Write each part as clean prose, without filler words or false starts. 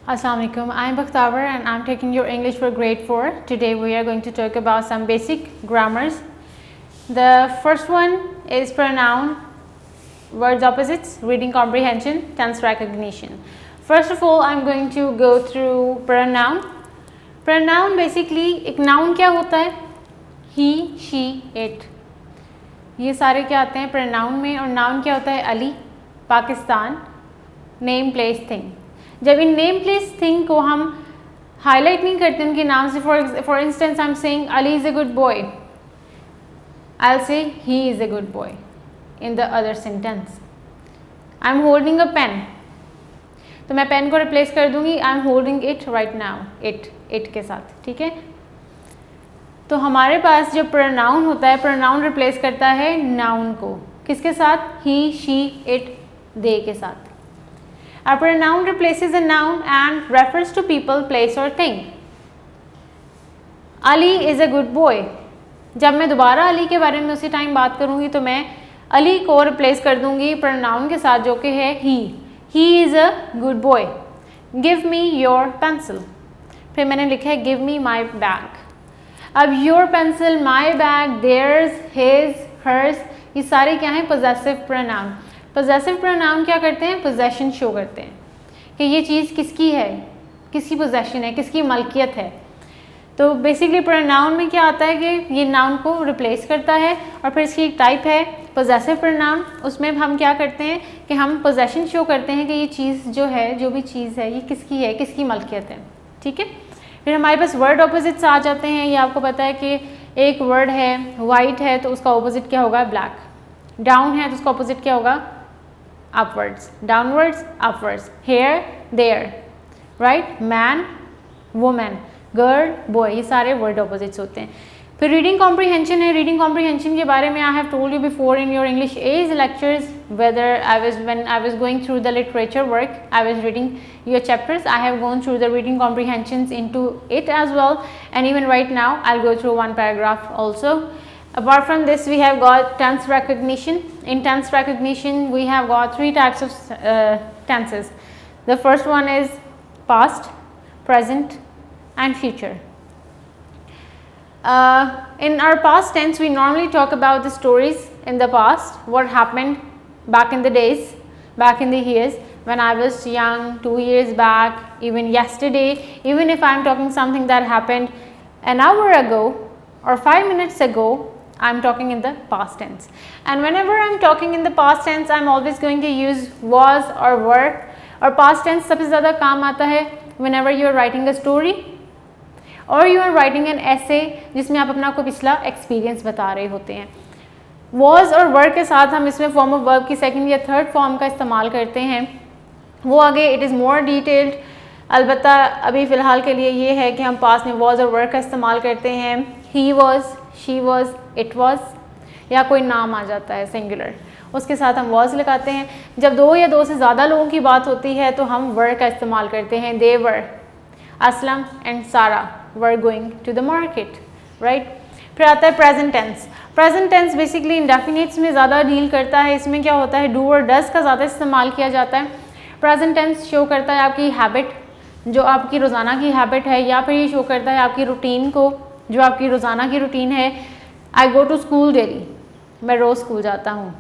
Assalamualaikum, I am Bakhtawer and I am taking your English for grade 4. Today we are going to talk about some basic grammars. The first one is pronoun, words opposites, reading comprehension, tense recognition. First of all, I am going to go through pronoun. Pronoun basically एक noun क्या होता है? He, she, it. ये सारे क्या आते हैं pronoun में, और noun क्या होता है? Ali, Pakistan, name, place, thing. जब इन नेम प्लेस थिंग को हम हाईलाइट नहीं करते उनके नाम से, for instance I am saying Ali is a good boy, I will say he is a good boy in the other sentence. I am holding a pen, तो मैं pen को रिप्लेस कर दूंगी I am holding it right now, it के साथ. ठीक है, तो हमारे पास जो प्रोनाउन होता है, प्रोनाउन रिप्लेस करता है नाउन को. किसके साथ? ही, शी, इट, दे के साथ. A pronoun replaces a noun and refers to people, place or thing. Ali is a good boy. जब मैं दोबारा अली के बारे में उसी टाइम बात करूँगी तो मैं अली को रिप्लेस कर दूँगी pronoun के साथ जो कि है he. He is a good boy. Give me your pencil. फिर मैंने लिखा है give me my bag. अब your pencil, my bag, theirs, his, hers, ये सारे क्या हैं? possessive pronoun. पोजेसिव प्रोनाउन क्या करते हैं? पोजेशन शो करते हैं कि ये चीज़ किसकी है, किसकी पोजेशन है, किसकी मलकियत है. तो बेसिकली प्रोनाउन में क्या आता है कि ये नाउन को रिप्लेस करता है, और फिर इसकी एक टाइप है पोजेसिव प्रोनाउन. उसमें हम क्या करते हैं कि हम पोजेशन शो करते हैं कि ये चीज़ जो है, जो भी चीज़ है, ये किसकी है, किसकी मलकियत है. ठीक है, फिर हमारे पास वर्ड ऑपोजिट्स आ जाते हैं. ये आपको पता है कि एक वर्ड है वाइट है तो उसका ऑपोजिट क्या होगा? ब्लैक. डाउन है तो उसका ऑपोजिट क्या होगा? upwards, downwards, upwards, here, there, right, man, woman, girl, boy, ये सारे word opposites होते हैं. फिर reading comprehension है. reading comprehension के बारे में I have told you before in your English A's lectures, when I was going through the literature work, I was reading your chapters, I have gone through the reading comprehensions into it as well, and even right now I'll go through one paragraph also. Apart from this, we have got tense recognition. In tense recognition, we have got three types of tenses. The first one is past, present, and future. In our past tense, we normally talk about the stories in the past, what happened back in the days, back in the years, when I was young, 2 years back, even yesterday, even if I am talking something that happened an hour ago or 5 minutes ago, I am talking in the past tense. And whenever I am talking in the past tense, I am always going to use was or were. और past tense सबसे ज़्यादा काम आता है whenever you are writing a story or you are writing an essay जिसमें आप अपना कोई पिछला experience बता रहे होते हैं. was और were के साथ हम इसमें form of verb की second या third form का इस्तेमाल करते हैं. वो आगे it is more detailed. अलबत्ता अभी फ़िलहाल के लिए ये है कि हम past में was और were का इस्तेमाल करते हैं. he was, she was, it was, या कोई नाम आ जाता है सिंगुलर, उसके साथ हम was लगाते हैं. जब दो या दो से ज़्यादा लोगों की बात होती है तो हम were का इस्तेमाल करते हैं. they were, असलम एंड सारा were going to the market, right. फिर आता है present tense. present tense basically indefinites में ज़्यादा डील करता है. इसमें क्या होता है? do और does का ज़्यादा इस्तेमाल किया जाता है. present tense शो करता है आपकी हैबिट, जो आपकी रोज़ाना की हैबिट है, या फिर ये शो करता है आपकी रूटीन को, जो आपकी रोज़ाना की रूटीन है. आई गो टू स्कूल डेली, मैं रोज़ स्कूल जाता हूँ.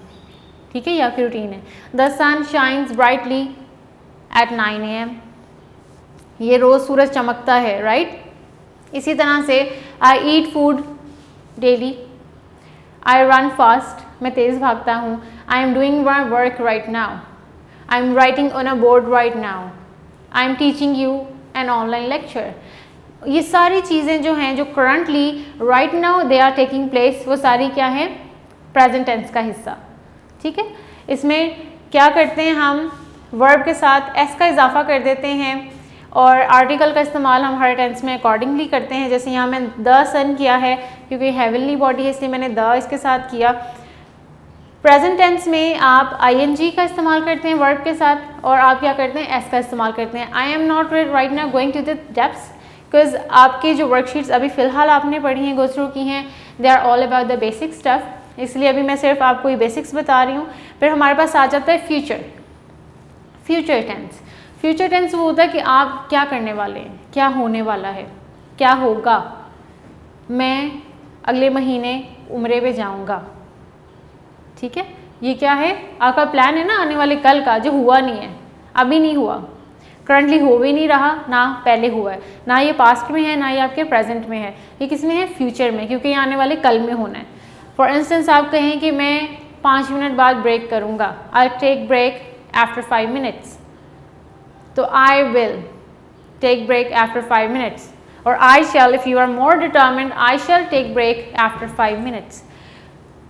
ठीक है, ये आपकी रूटीन है. The sun shines brightly at 9 AM, ये रोज़ सूरज चमकता है, राइट. इसी तरह से I eat food daily, I run fast, मैं तेज़ भागता हूँ. I am doing my work right now, I am writing on a board right now, I am teaching you an online lecture. ये सारी चीज़ें जो हैं, जो currently right now they are taking place, वो सारी क्या है? प्रेजेंट टेंस का हिस्सा. ठीक है, इसमें क्या करते हैं हम? वर्ब के साथ एस का इजाफा कर देते हैं, और आर्टिकल का इस्तेमाल हम हर टेंस में अकॉर्डिंगली करते हैं. जैसे यहाँ मैं द सन किया है क्योंकि हेवनली बॉडी है, इसलिए मैंने द इसके साथ किया. प्रेजेंट टेंस में आप ing का इस्तेमाल करते हैं वर्ब के साथ, और आप क्या करते हैं? एस का इस्तेमाल करते हैं. I am not right now going to the depths, because आपकी जो वर्कशीट्स अभी फ़िलहाल आपने पढ़ी हैं, गो थ्रू की हैं, they are all about the basic stuff, इसलिए अभी मैं सिर्फ आपको ये बेसिक्स बता रही हूँ. फिर हमारे पास आ जाता है future. Future tense. Future tense वो होता है कि आप क्या करने वाले हैं, क्या होने वाला है, क्या होगा। मैं अगले महीने उम्रे पे जाऊंगा, ठीक है, ये क्या है, आपका प्लान है ना आने वाले कल का, जो हुआ नहीं है, अभी नहीं हुआ, करंटली हो भी नहीं रहा, ना पहले हुआ है, ना ये पास्ट में है, ना ये आपके प्रेजेंट में है, ये किस में है, फ्यूचर में, क्योंकि ये आने वाले कल में होना है। फॉर इंस्टेंस आप कहें कि मैं 5 मिनट बाद ब्रेक करूँगा, I take break after 5 minutes, तो I will take break after 5 minutes, और I shall, if you are more determined, I shall take break after 5 minutes.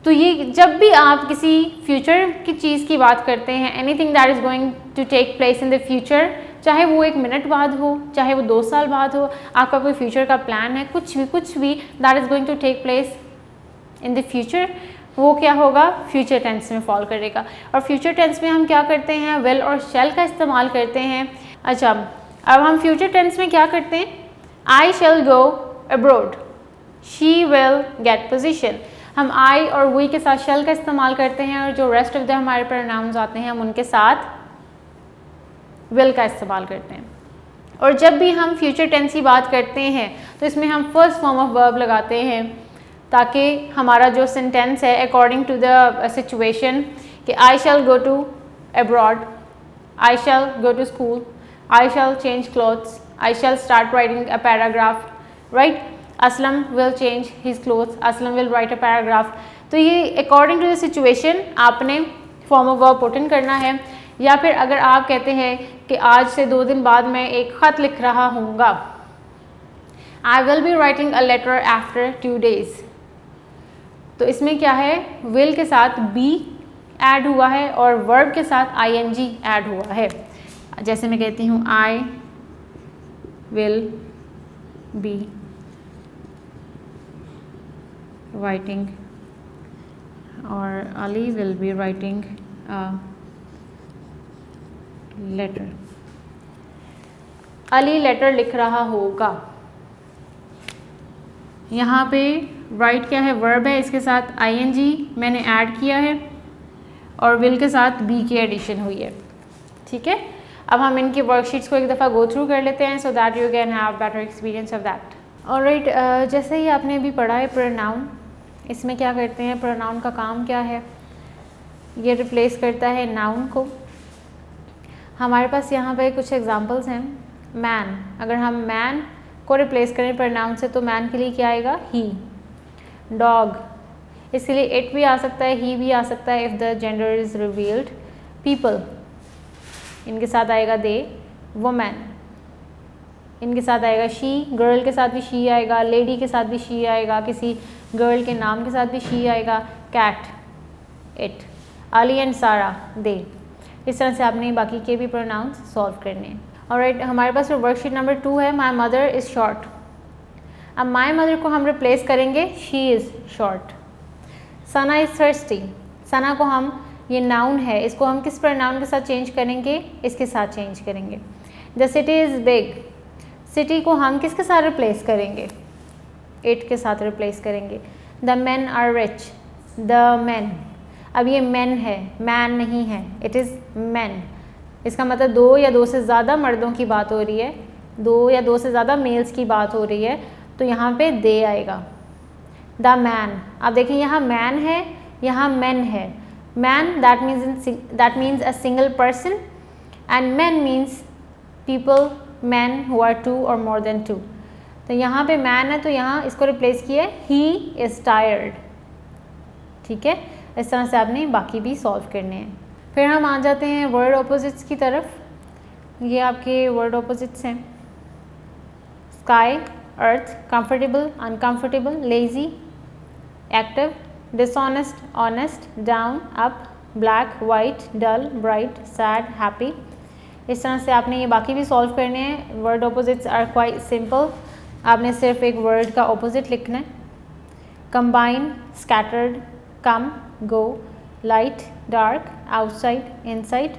तो ये जब भी आप किसी फ्यूचर की चीज़ की बात करते हैं, anything that is going to take place in the future, चाहे वो 1 मिनट बाद हो, चाहे वो 2 साल बाद हो, आपका कोई फ्यूचर का प्लान है, कुछ भी that is going to take place in the future, वो क्या होगा, फ्यूचर टेंस में फॉल करेगा। और फ्यूचर टेंस में हम क्या करते हैं, विल और शैल का इस्तेमाल करते हैं। अच्छा, अब हम फ्यूचर टेंस में क्या करते हैं, I shall go abroad, she will get position, हम आई और वी के साथ शैल का इस्तेमाल करते हैं, और जो रेस्ट ऑफ द हमारे प्रोनाउंस आते हैं हम उनके साथ विल का इस्तेमाल करते हैं। और जब भी हम फ्यूचर टेंस की बात करते हैं तो इसमें हम फर्स्ट फॉर्म ऑफ वर्ब लगाते हैं, ताकि हमारा जो सेंटेंस है अकॉर्डिंग टू द सिचुएशन, कि I shall go to abroad, I shall go to school, I shall change clothes, I shall start writing a paragraph, right, Aslam will change his clothes, Aslam will write a paragraph. तो ये according to the situation आपने form of verb put in करना है। या फिर अगर आप कहते हैं कि आज से 2 दिन बाद मैं एक ख़त लिख रहा हूँगा, I will be writing a letter after 2 days, तो इसमें क्या है, विल के साथ बी ऐड हुआ है और वर्ब के साथ ing ऐड हुआ है। जैसे मैं कहती हूँ आई विल बी राइटिंग, और Ali will be writing letter, Ali letter लिख रहा होगा। यहाँ पे राइट क्या है, वर्ब है, इसके साथ ing मैंने ऐड किया है और विल के साथ बी की एडिशन हुई है, ठीक है। अब हम इनकी वर्कशीट्स को एक दफ़ा गो थ्रू कर लेते हैं, so that you can have better experience of that. Alright, जैसे ही आपने अभी पढ़ा है प्रोनाउन, इसमें क्या करते हैं, प्रोनाउन का काम क्या है, ये रिप्लेस करता है नाउन को। हमारे पास यहाँ पे कुछ एग्जांपल्स हैं। मैन, अगर हम मैन को रिप्लेस करें प्रोनाउन से तो मैन के लिए क्या आएगा, ही। डॉग, इसके लिए इट भी आ सकता है, ही भी आ सकता है if the gender is revealed. People, इनके साथ आएगा दे। वुमेन, इनके साथ आएगा शी। गर्ल के साथ भी शी आएगा, लेडी के साथ भी शी आएगा, किसी गर्ल के नाम के साथ भी शी आएगा। Cat, it. अली एंड सारा, दे। इस तरह से आपने बाकी के भी प्रोनाउंस सॉल्व करने हैं। ऑलराइट, हमारे पास जो वर्कशीट नंबर 2 है, माई मदर इज़ शॉर्ट। अब माई मदर को हम रिप्लेस करेंगे she is short. Sana is thirsty, Sana को हम, ये नाउन है, इसको हम किस प्रोनाउन के साथ चेंज करेंगे, इसके साथ चेंज करेंगे। The city is big, city को हम किसके साथ रिप्लेस करेंगे, इट के साथ रिप्लेस करेंगे। The man are rich, the man, अब ये मैन है, मैन नहीं है, इट इज़ मैन। इसका मतलब 2 या 2 से ज़्यादा मर्दों की बात हो रही है, 2 या 2 से ज़्यादा मेल्स की बात हो रही है, तो यहाँ पे दे आएगा। द मैन, अब देखिए यहाँ मैन है, यहाँ मैन है। Man that means a single person, and man means people, man who are 2 और मोर देन 2। तो यहाँ पे मैन है तो यहाँ इसको रिप्लेस किया है ही इज़ टायर्ड, ठीक है। इस तरह से आपने बाकी भी सॉल्व करने हैं। फिर हम आ जाते हैं वर्ड ऑपोजिट्स की तरफ। ये आपके वर्ड ऑपोजिट्स हैं। Sky, earth, comfortable, uncomfortable, lazy, active, dishonest, honest, down, up, black, white, dull, bright, sad, happy. इस तरह से आपने ये बाकी भी सॉल्व करने हैं। Word opposites are quite simple, आपने सिर्फ एक वर्ड का ऑपोजिट लिखना है। Combine, scattered, come, go, light, dark, outside, inside.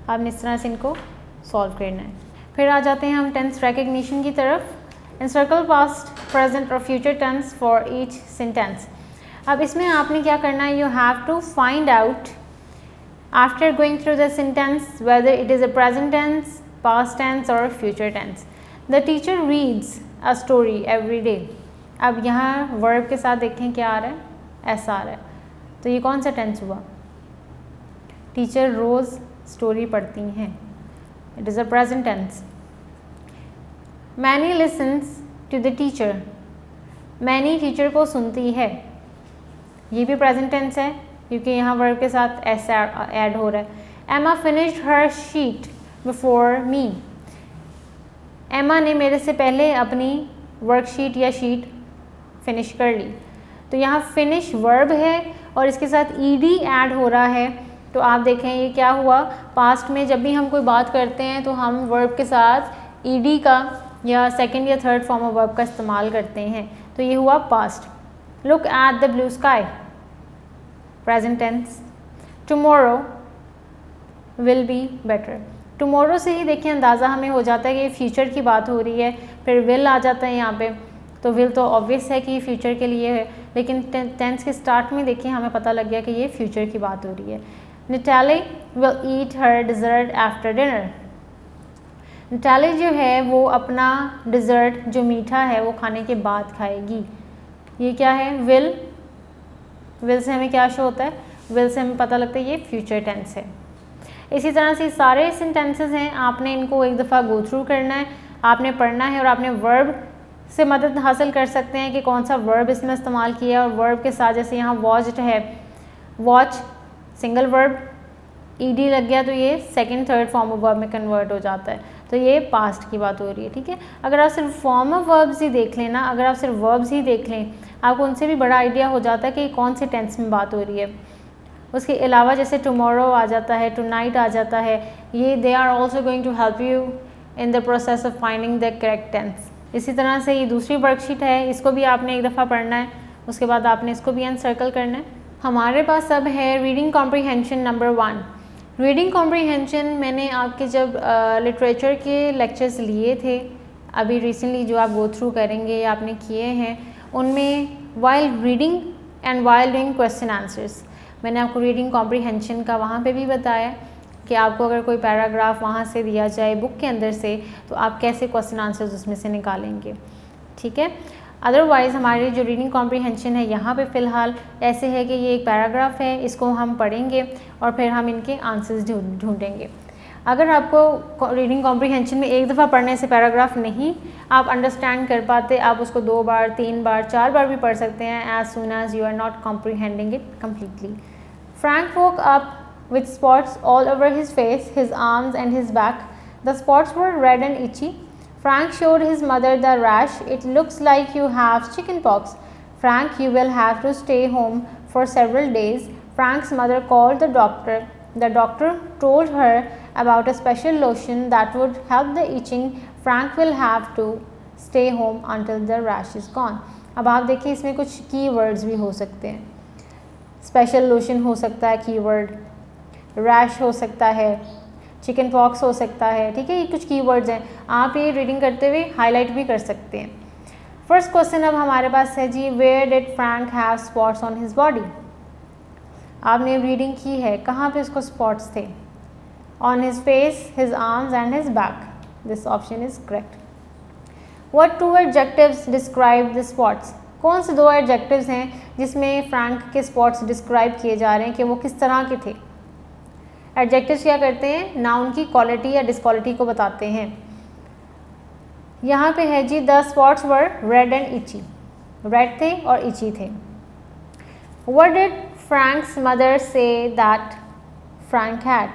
आपने इस तरह से इनको सॉल्व करना है। फिर आ जाते हैं हम टेंस रिकग्निशन की तरफ। एनसर्कल पास्ट, प्रेजेंट और future tense for each sentence. अब इसमें आपने क्या करना है, you have to find out after going through the sentence whether it is a present tense, past tense और future tense. The teacher reads a story every day. अब यहाँ verb के साथ देखें क्या आ रहा है, ऐसा आ रहा है, तो ये कौन सा टेंस हुआ? टीचर रोज़ स्टोरी पढ़ती हैं, it is a present tense. Manny listens to the teacher, Manny teacher को सुनती है, ये भी प्रेजेंट टेंस है क्योंकि यहाँ वर्ब के साथ एस ऐड हो रहा है। एमा फिनिश्ड हर शीट बिफोर मी, एमा ने मेरे से पहले अपनी वर्कशीट या शीट फिनिश कर ली। तो यहाँ फिनिश वर्ब है और इसके साथ ईडी ऐड हो रहा है, तो आप देखें ये क्या हुआ, पास्ट में जब भी हम कोई बात करते हैं तो हम वर्ब के साथ ईडी का या सेकंड या थर्ड फॉर्म ऑफ वर्ब का इस्तेमाल करते हैं, तो ये हुआ past. Look at the blue sky, present tense. Tomorrow will be better, tomorrow से ही देखिए अंदाज़ा हमें हो जाता है कि ये फ्यूचर की बात हो रही है, फिर विल आ जाता है यहाँ पे, तो विल तो ऑब्वियस है कि ये फ्यूचर के लिए है, लेकिन टेंस के स्टार्ट में देखिए हमें पता लग गया कि ये फ्यूचर की बात हो रही है। Natalie will eat her dessert after dinner, Natalie जो है वो अपना डिज़र्ट जो मीठा है वो खाने के बाद खाएगी। ये क्या है, विल, विल से हमें क्या शो होता है, विल से हमें पता लगता है ये फ्यूचर टेंस है। इसी तरह से सारे सेंटेंसेस हैं, आपने इनको एक दफ़ा गो थ्रू करना है, आपने पढ़ना है और आपने वर्ब से मदद हासिल कर सकते हैं कि कौन सा वर्ब इसमें इस्तेमाल किया है। और वर्ब के साथ जैसे यहाँ वॉच्ड है, वॉच सिंगल वर्ब, ईडी लग गया तो ये second third form of verb में कन्वर्ट हो जाता है, तो ये पास्ट की बात हो रही है। ठीक है, अगर आप सिर्फ फॉर्म ऑफ वर्ब्स ही देख लें ना, अगर आप सिर्फ वर्ब्स ही देख लें, आपको उनसे भी बड़ा आइडिया हो जाता है कि कौन से टेंस में बात हो रही है। उसके अलावा जैसे टुमारो आ जाता है, टुनाइट आ जाता है, ये they are also going to help you in the process of finding the correct tense. इसी तरह से ये दूसरी वर्कशीट है, इसको भी आपने एक दफ़ा पढ़ना है, उसके बाद आपने इसको भी अनसर्कल करना है। हमारे पास अब है reading comprehension number 1। Reading comprehension मैंने आपके जब लिटरेचर के लेक्चर्स लिए थे, अभी रिसेंटली जो आप गो थ्रू करेंगे या आपने किए हैं, उनमें while reading and while doing question answers, मैंने आपको रीडिंग कॉम्प्रीहेंशन का वहाँ पे भी बताया कि आपको अगर कोई पैराग्राफ वहाँ से दिया जाए बुक के अंदर से, तो आप कैसे क्वेश्चन आंसर्स उसमें से निकालेंगे। ठीक है, अदरवाइज़ हमारी जो रीडिंग कॉम्प्रीहेंशन है यहाँ पे फ़िलहाल ऐसे है कि ये एक पैराग्राफ है, इसको हम पढ़ेंगे और फिर हम इनके आंसर्स ढूंढेंगे। अगर आपको रीडिंग कॉम्प्रीहेंशन में एक दफ़ा पढ़ने से पैराग्राफ नहीं आप अंडरस्टैंड कर पाते, आप उसको 2 बार 3 बार 4 बार भी पढ़ सकते हैं, as soon as you are not comprehending it completely. Frank woke up with spots all over his face, his arms and his back. The spots were red and itchy. Frank showed his mother the rash. It looks like you have chicken pox. Frank, you will have to stay home for several days. Frank's mother called the doctor. The doctor told her about a special lotion that would help the itching. Frank will have to stay home until the rash is gone. अब आप देखिए इसमें कुछ keywords भी हो सकते हैं, special lotion हो सकता है कीवर्ड, रैश हो सकता है, चिकन पॉक्स हो सकता है। ठीक है, ये कुछ कीवर्ड्स हैं, आप ये रीडिंग करते हुए हाईलाइट भी कर सकते हैं। फर्स्ट क्वेश्चन अब हमारे पास है जी, where did Frank have spots on his body. आपने रीडिंग की है, कहाँ पे उसको स्पॉट्स थे? On his face, his arms and his back. This option is correct. What 2 adjectives describe the spots. कौन से 2 एडजेक्टिव्स हैं जिसमें फ्रैंक के स्पॉट्स डिस्क्राइब किए जा रहे हैं कि वो किस तरह के थे। एडजेक्टिव्स क्या करते हैं, नाउन की क्वालिटी या डिसक्वालिटी को बताते हैं। यहाँ पे है जी, the spots were red and itchy, red थे और इची थे। What did Frank's mother say that Frank had.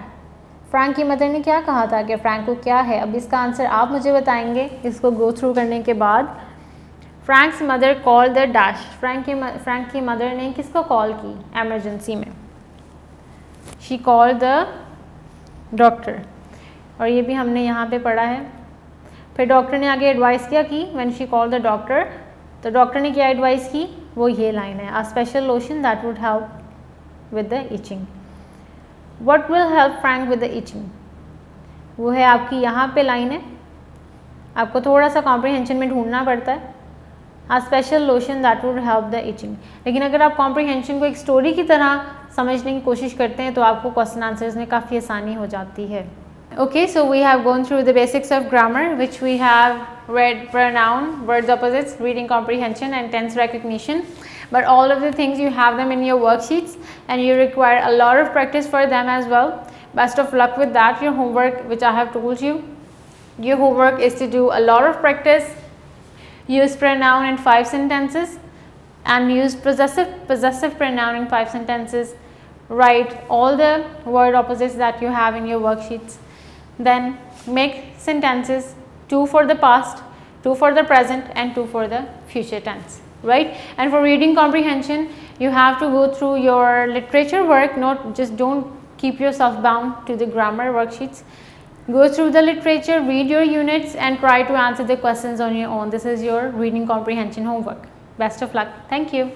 फ्रैंक की मदर ने क्या कहा था कि फ्रैंक को क्या है। अब इसका आंसर आप मुझे बताएंगे इसको गो थ्रू करने के बाद। Franks mother call the dash. Frank की मदर ने किसको कॉल की एमरजेंसी में? शी कॉल द डॉक्टर, और ये भी हमने यहाँ पे पढ़ा है। फिर डॉक्टर ने आगे एडवाइस क्या की, when she call the doctor, तो डॉक्टर ने क्या एडवाइस की, वो ये लाइन है, a special lotion that would help with the itching. What will help Frank with the itching, वो है आपकी यहाँ पे लाइन है, आपको थोड़ा सा कॉम्प्रीहेंशन में ढूंढना पड़ता है, a special lotion that would help the itching. लेकिन अगर आप कॉम्प्रीहेंशन को एक स्टोरी की तरह समझने की कोशिश करते हैं तो आपको क्वेश्चन आंसर्स में काफ़ी आसानी हो जाती है। Okay, so we have gone through the basics of grammar, which we have read pronoun, words opposites, reading comprehension and tense recognition. But all of the things you have them in your worksheets and you require a lot of practice for them as well. Best of luck with that. Your homework, which I have told you, your homework is to do a lot of practice, use pronoun in 5 sentences and use possessive pronoun in 5 sentences. Write all the word opposites that you have in your worksheets. Then make sentences, 2 for the past, 2 for the present and 2 for the future tense, right? And for reading comprehension, you have to go through your literature work, don't keep yourself bound to the grammar worksheets. Go through the literature, read your units and try to answer the questions on your own. This is your reading comprehension homework. Best of luck. Thank you.